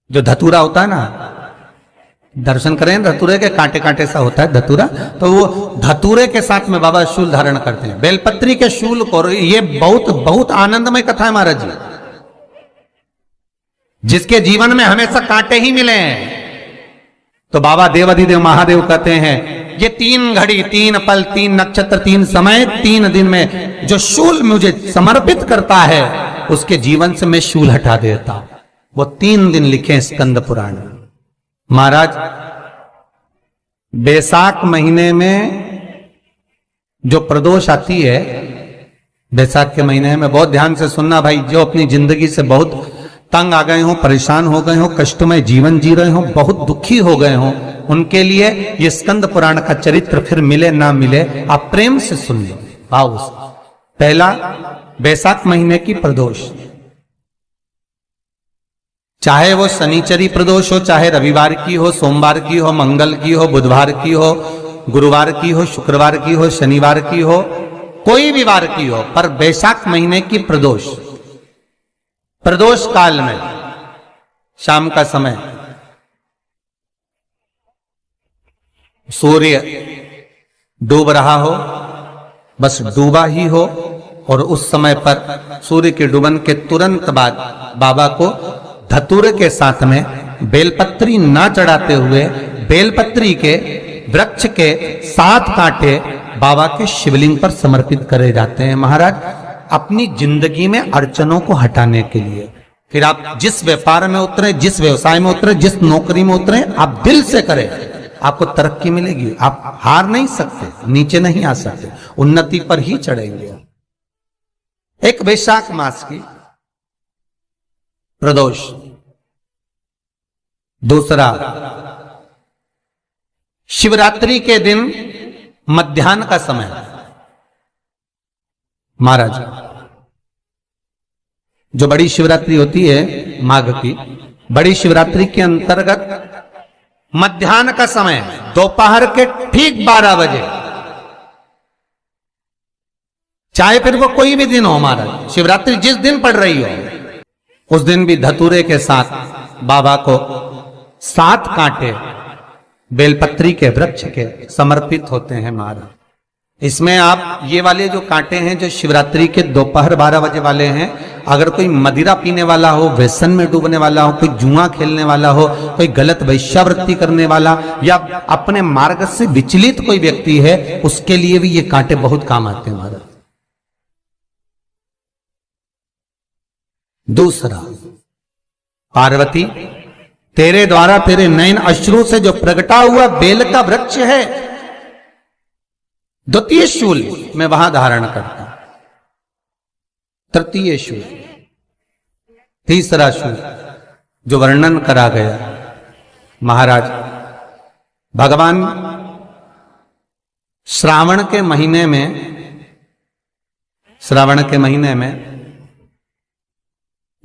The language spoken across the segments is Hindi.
जो धतूरा होता है ना, दर्शन करें धतूरे के, कांटे कांटे सा होता है धतूरा, तो वो धतूरे के साथ में बाबा शूल धारण करते हैं, बेलपत्री के शूल को। ये बहुत बहुत आनंदमय कथा है महाराज जी। जिसके जीवन में हमेशा कांटे ही मिले हैं, तो बाबा देवाधिदेव महादेव कहते हैं ये 3 घड़ी 3 पल 3 नक्षत्र 3 समय 3 दिन में जो शूल मुझे समर्पित करता है उसके जीवन से मैं शूल हटा देता हूं। वो 3 दिन लिखे स्कंद पुराण महाराज। बैसाख महीने में जो प्रदोष आती है, बैसाख के महीने में बहुत ध्यान से सुनना भाई, जो अपनी जिंदगी से बहुत तंग आ गए हो, परेशान हो गए हो, कष्टमय जीवन जी रहे हो, बहुत दुखी हो गए हो, उनके लिए ये स्कंद पुराण का चरित्र फिर मिले ना मिले आप प्रेम से सुन लो भाव से। पहला, बैसाख महीने की प्रदोष, चाहे वो शनिचरी प्रदोष हो, चाहे रविवार की हो, सोमवार की हो, मंगल की हो, बुधवार की हो, गुरुवार की हो, शुक्रवार की हो, शनिवार की हो, कोई भी वार की हो, पर बैसाख महीने की प्रदोष, प्रदोष काल में शाम का समय सूर्य डूब रहा हो, बस डूबा ही हो, और उस समय पर सूर्य के डूबन के तुरंत बाद बाबा को धतूरे के साथ में बेलपत्री ना चढ़ाते हुए बेलपत्री के वृक्ष के 7 कांटे बाबा के शिवलिंग पर समर्पित करे जाते हैं महाराज, अपनी जिंदगी में अड़चनों को हटाने के लिए। फिर आप जिस व्यापार में उतरे, जिस व्यवसाय में उतरे, जिस नौकरी में उतरे, आप दिल से करें, आपको तरक्की मिलेगी। आप हार नहीं सकते, नीचे नहीं आ सकते, उन्नति पर ही चढ़ेंगे। एक वैशाख मास की प्रदोष, दूसरा शिवरात्रि के दिन मध्याह्न का समय महाराज, जो बड़ी शिवरात्रि होती है माघ की, बड़ी शिवरात्रि के अंतर्गत मध्याह्न का समय, दोपहर के ठीक 12 बजे, चाहे फिर वो कोई भी दिन हो महाराज, शिवरात्रि जिस दिन पड़ रही हो उस दिन भी धतूरे के साथ बाबा को 7 कांटे बेलपत्री के वृक्ष के समर्पित होते हैं महाराज। इसमें आप ये वाले जो कांटे हैं जो शिवरात्रि के दोपहर 12 बजे वाले हैं, अगर कोई मदिरा पीने वाला हो, व्यसन में डूबने वाला हो, कोई जुआ खेलने वाला हो, कोई गलत वैश्यावृत्ति करने वाला, या अपने मार्ग से विचलित कोई व्यक्ति है, उसके लिए भी ये कांटे बहुत काम आते हैं महाराज। दूसरा, पार्वती तेरे द्वारा तेरे नयन अश्रु से जो प्रगटा हुआ बेल का वृक्ष है, द्वितीय शूल मैं वहां धारण करता, तृतीय शूल, तीसरा शूल जो वर्णन करा गया महाराज। भगवान श्रावण के महीने में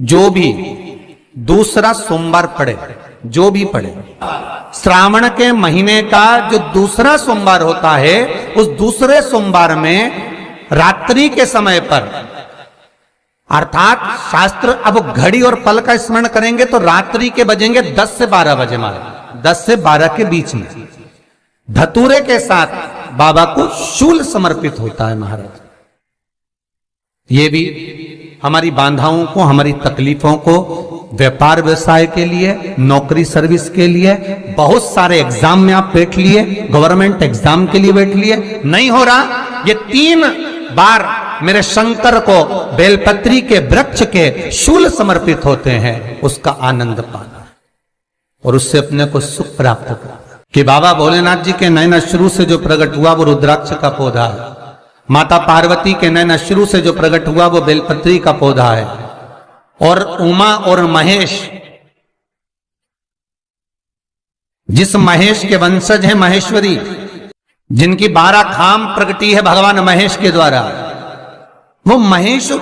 जो भी दूसरा सोमवार पड़े, जो भी पड़े, श्रावण के महीने का जो दूसरा सोमवार होता है, उस दूसरे सोमवार में रात्रि के समय पर, अर्थात शास्त्र अब घड़ी और पल का स्मरण करेंगे तो रात्रि के बजेंगे 10 से 12 बजे मारे, 10 से 12 के बीच में धतूरे के साथ बाबा को शूल समर्पित होता है महाराज। ये भी हमारी बाधाओं को, हमारी तकलीफों को, व्यापार व्यवसाय के लिए, नौकरी सर्विस के लिए, बहुत सारे एग्जाम में आप बैठ लिए, गवर्नमेंट एग्जाम के लिए बैठ लिए, नहीं हो रहा, ये 3 बार मेरे शंकर को बेलपत्री के वृक्ष के शूल समर्पित होते हैं, उसका आनंद पाना और उससे अपने को सुख प्राप्त करना। कि बाबा भोलेनाथ जी के नयन अश्रु से जो प्रकट हुआ वो रुद्राक्ष का पौधा है, माता पार्वती के नयन अश्रु से जो प्रकट हुआ वो बेलपत्री का पौधा है, और उमा और महेश, जिस महेश के वंशज है महेश्वरी, जिनकी 12 खाम प्रगटी है भगवान महेश के द्वारा, वो महेश और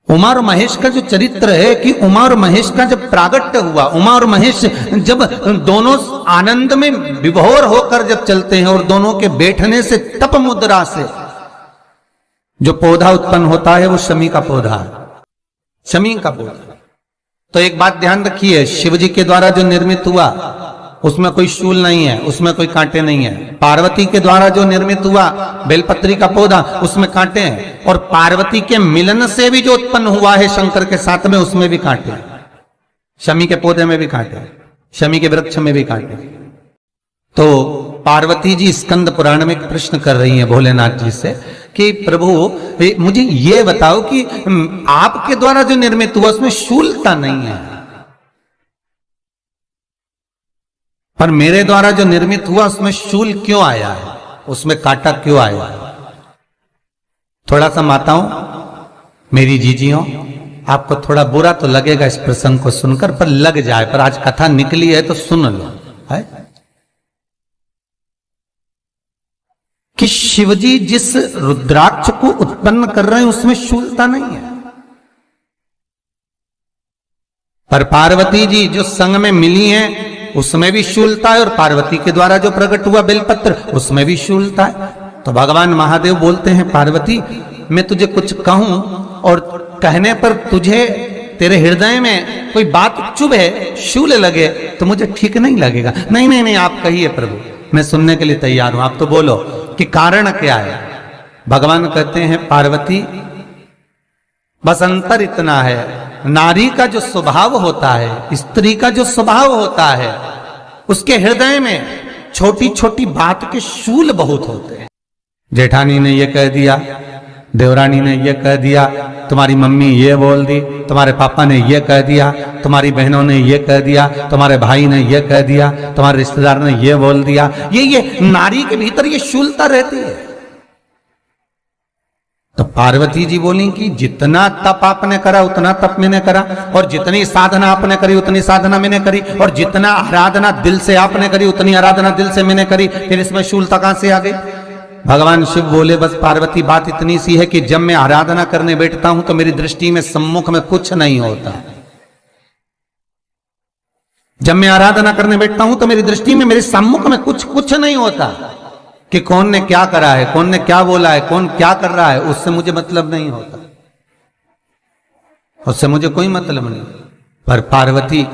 उमा और महेश का जो चरित्र है कि उमा और महेश का जब प्रागट्य हुआ, उमा और महेश जब दोनों आनंद में विभोर होकर जब चलते हैं और दोनों के बैठने से तप मुद्रा से जो पौधा उत्पन्न होता है वो शमी का पौधा है, शमी का पौधा। तो एक बात ध्यान रखिए, शिव जी के द्वारा जो निर्मित हुआ उसमें कोई शूल नहीं है, उसमें कोई कांटे नहीं है। पार्वती के द्वारा जो निर्मित हुआ बेलपत्री का पौधा, उसमें कांटे हैं। और पार्वती के मिलन से भी जो उत्पन्न हुआ है शंकर के साथ में, उसमें भी कांटे हैं। शमी के पौधे में भी कांटे, शमी के वृक्ष में भी कांटे। तो पार्वती जी स्कंद पुराण में एक प्रश्न कर रही हैं भोलेनाथ जी से कि प्रभु मुझे ये बताओ कि आपके द्वारा जो निर्मित हुआ उसमें शूलता नहीं है, पर मेरे द्वारा जो निर्मित हुआ उसमें शूल क्यों आया है, उसमें कांटा क्यों आया है? थोड़ा सा माताओं, मेरी जीजियों, आपको थोड़ा बुरा तो लगेगा इस प्रसंग को सुनकर, पर लग जाए, पर आज कथा निकली है तो सुन लो है कि शिवजी जिस रुद्राक्ष को उत्पन्न कर रहे हैं उसमें शूलता नहीं है, पर पार्वती जी जो संग में मिली हैं उसमें भी शूलता है, और पार्वती के द्वारा जो प्रकट हुआ बेलपत्र उसमें भी शूलता है। तो भगवान महादेव बोलते हैं, पार्वती मैं तुझे कुछ कहूं और कहने पर तुझे तेरे हृदय में कोई बात चुभे, शूल लगे तो मुझे ठीक नहीं लगेगा। नहीं नहीं नहीं, आप कहिए प्रभु, मैं सुनने के लिए तैयार हूं, आप तो बोलो कि कारण क्या है। भगवान कहते हैं, पार्वती बस अंतर इतना है, नारी का जो स्वभाव होता है, स्त्री का जो स्वभाव होता है, उसके हृदय में छोटी छोटी बात के शूल बहुत होते हैं। जेठानी ने ये कह दिया, देवरानी ने ये कह दिया, तुम्हारी मम्मी ये बोल दी, तुम्हारे पापा ने ये कह दिया, तुम्हारी बहनों ने ये कह दिया, तुम्हारे भाई ने ये कह दिया, तुम्हारे रिश्तेदार ने ये बोल दिया। ये नारी के भीतर ये शूलता रहती है। तो पार्वती जी बोली कि जितना तप आपने करा उतना तप मैंने करा, और जितनी साधना आपने करी उतनी साधना मैंने करी, और जितना आराधना दिल से आपने करी उतनी आराधना दिल से मैंने करी, फिर इसमें शूलता कहां से आ गई? भगवान शिव बोले, बस पार्वती बात इतनी सी है कि जब मैं आराधना करने बैठता हूं तो मेरी दृष्टि में सम्मुख में कुछ नहीं होता। जब मैं आराधना करने बैठता हूं तो मेरी दृष्टि में, मेरे सम्मुख में कुछ नहीं होता कि कौन ने क्या करा है, कौन ने क्या बोला है, कौन क्या कर रहा है, उससे मुझे मतलब नहीं होता, उससे मुझे कोई मतलब नहीं। पर पार्वती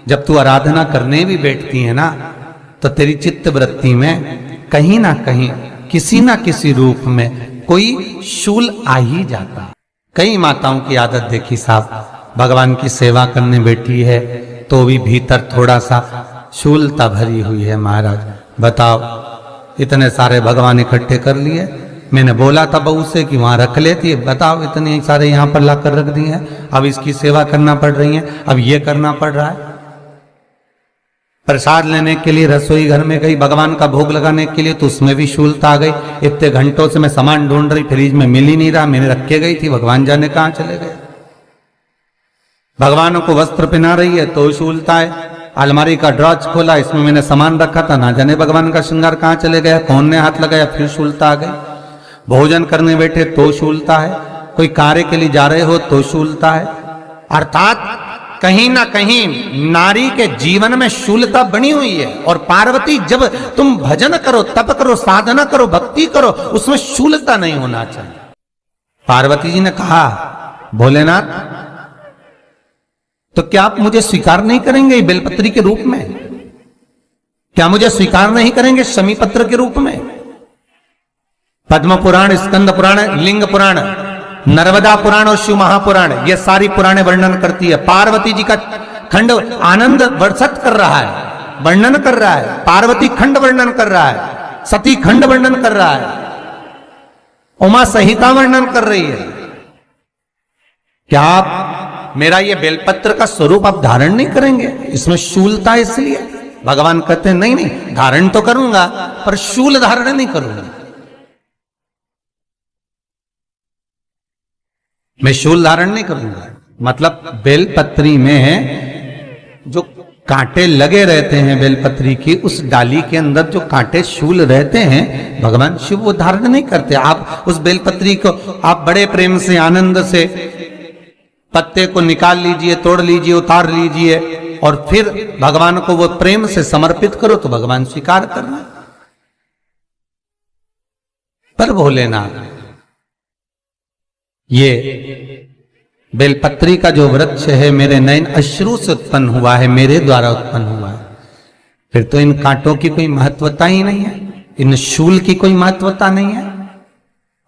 जब तू आराधना करने भी बैठती है ना, तो तेरी चित्त वृत्ति में कहीं ना कहीं किसी ना किसी रूप में कोई शूल आ ही जाता। कई माताओं की आदत देखी साहब, भगवान की सेवा करने बैठी है तो भी भीतर थोड़ा सा शूलता भरी हुई है। महाराज बताओ, इतने सारे भगवान इकट्ठे कर लिए, मैंने बोला था बहू से कि वहां रख लेती है, बताओ इतने सारे यहाँ पर लाकर रख दिए हैं, अब इसकी सेवा करना पड़ रही है, अब ये करना पड़ रहा है। प्रसाद लेने के लिए रसोई घर में गई, भगवान का भोग लगाने के लिए, तो उसमें भी शूलता आ गई। इतने घंटों से मैं सामान ढूंढ रही, फ्रिज में मिल ही नहीं रहा, मैंने रख के गई थी, भगवान जाने कहां चले गए। भगवान को वस्त्र पहना रही है तो शूलता है। अलमारी का ड्रॉज खोला, इसमें मैंने सामान रखा था, ना जाने भगवान का श्रृंगार कहां चले गया, कौन ने हाथ लगाया, फिर शूलता आ गई। भोजन करने बैठे तो शूलता है, कोई कार्य के लिए जा रहे हो तो शूलता है। अर्थात कहीं ना कहीं नारी के जीवन में शूलता बनी हुई है। और पार्वती, जब तुम भजन करो, तप करो, साधना करो, भक्ति करो, उसमें शूलता नहीं होना चाहिए। पार्वती जी ने कहा, भोलेनाथ तो क्या आप मुझे स्वीकार नहीं करेंगे बेलपत्री के रूप में? क्या मुझे स्वीकार नहीं करेंगे शमी पत्र के रूप में? पद्म पुराण, स्कंद पुराण, लिंग पुराण, नर्मदा पुराण और शिव महापुराण, ये सारी पुराणे वर्णन करती है। पार्वती जी का खंड आनंद वर्षत कर रहा है, वर्णन कर रहा है। पार्वती खंड वर्णन कर रहा है, सती खंड वर्णन कर रहा है, उमा संहिता वर्णन कर रही है। क्या आप मेरा ये बेलपत्र का स्वरूप आप धारण नहीं करेंगे? इसमें शूलता, इसलिए भगवान कहते हैं नहीं नहीं, धारण तो करूंगा पर शूल धारण नहीं करूंगा, मैं शूल धारण नहीं करूंगा। मतलब बेलपत्री में जो कांटे लगे रहते हैं बेलपत्री की, उस डाली के अंदर जो कांटे शूल रहते हैं, भगवान शिव वो धारण नहीं करते। आप उस बेलपत्री को आप बड़े प्रेम से, आनंद से पत्ते को निकाल लीजिए, तोड़ लीजिए, उतार लीजिए, और फिर भगवान को वो प्रेम से समर्पित करो तो भगवान स्वीकार करना। पर भोलेनाथ, ये बेलपत्री का जो वृक्ष है मेरे नयन अश्रु से उत्पन्न हुआ है, मेरे द्वारा उत्पन्न हुआ है। फिर तो इन कांटों की कोई महत्वता ही नहीं है, इन शूल की कोई महत्वता नहीं है।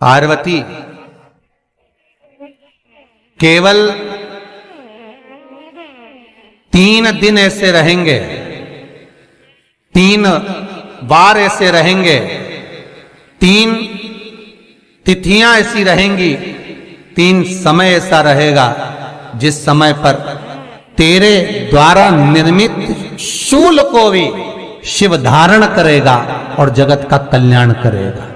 पार्वती केवल 3 दिन ऐसे रहेंगे, 3 बार ऐसे रहेंगे, 3 तिथियां ऐसी रहेंगी, 3 समय ऐसा रहेगा जिस समय पर तेरे द्वारा निर्मित शूल को भी शिव धारण करेगा और जगत का कल्याण करेगा।